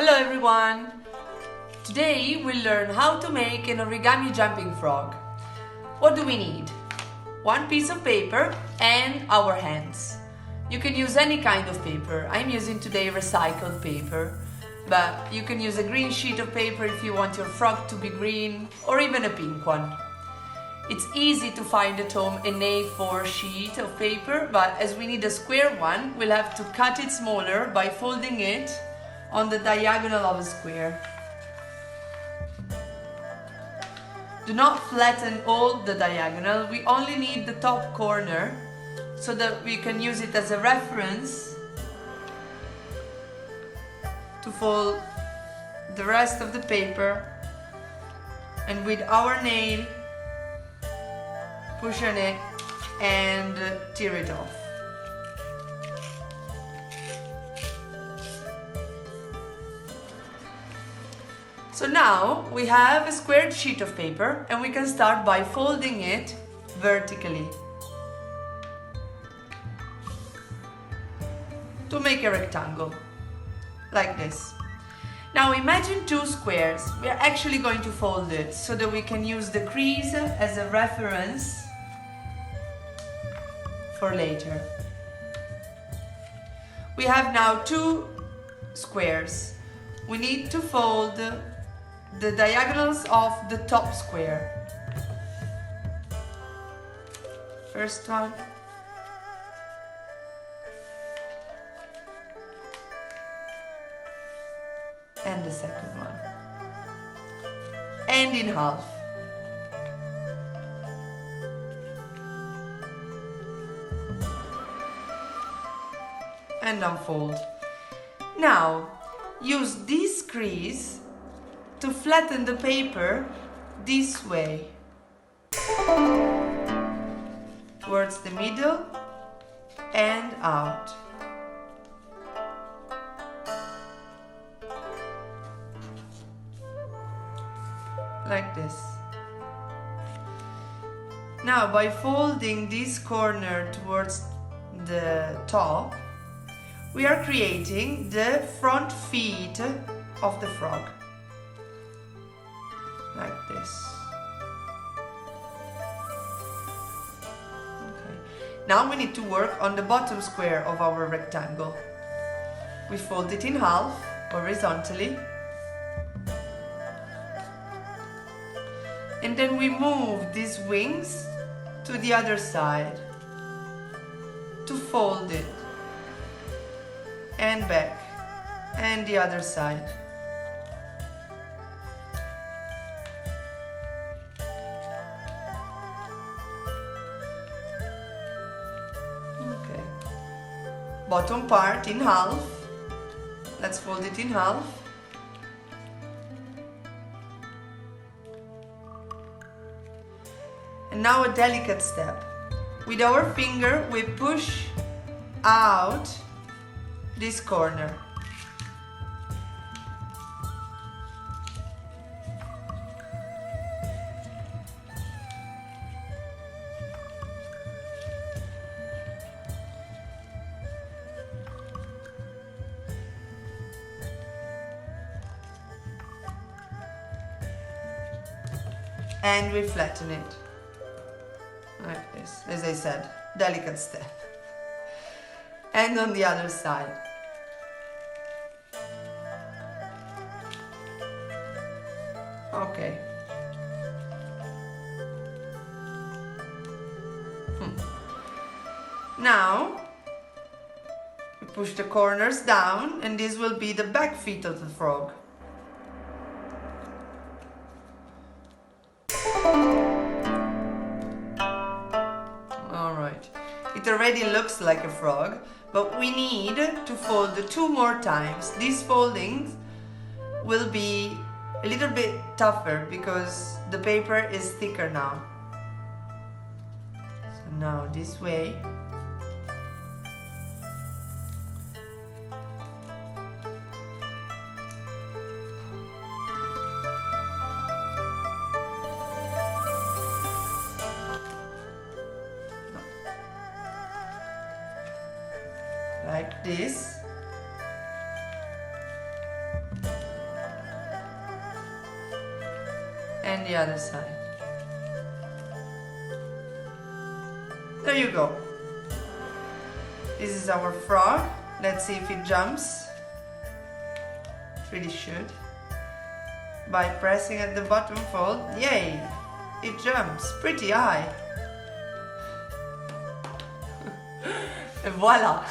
Hello everyone! Today we'll learn how to make an origami jumping frog. What do we need? One piece of paper and our hands. You can use any kind of paper. I'm using today recycled paper, but you can use a green sheet of paper if you want your frog to be green, or even a pink one. It's easy to find at home an A4 sheet of paper, but as we need a square one, we'll have to cut it smaller by folding it on the diagonal of a square. Do not flatten all the diagonal, we only need the top corner so that we can use it as a reference to fold the rest of the paper, and with our nail push on it and tear it off. So now we have a squared sheet of paper and we can start by folding it vertically to make a rectangle, like this. Now imagine two squares. We are actually going to fold it so that we can use the crease as a reference for later. We have now two squares. We need to fold the diagonals of the top square. First one. And the second one. And in half. And unfold. Now, use this crease to flatten the paper this way towards the middle and out. Like this. Now by folding this corner towards the top, we are creating the front feet of the frog. Like this. Okay. Now we need to work on the bottom square of our rectangle. We fold it in half horizontally. And then we move these wings to the other side to fold it. And back. And the other side. Bottom part in half. Let's fold it in half. And now a delicate step. With our finger we push out this corner. And we flatten it, like this, as I said, delicate step. And on the other side. Okay. Now, we push the corners down and this will be the back feet of the frog. Alright, it already looks like a frog, but we need to fold it 2 more times. These foldings will be a little bit tougher because the paper is thicker now. So now this way. Like this. and the other side. There you go. This is our frog. Let's see if it jumps. It really should. By pressing at the bottom fold, yay! It jumps pretty high. And voila!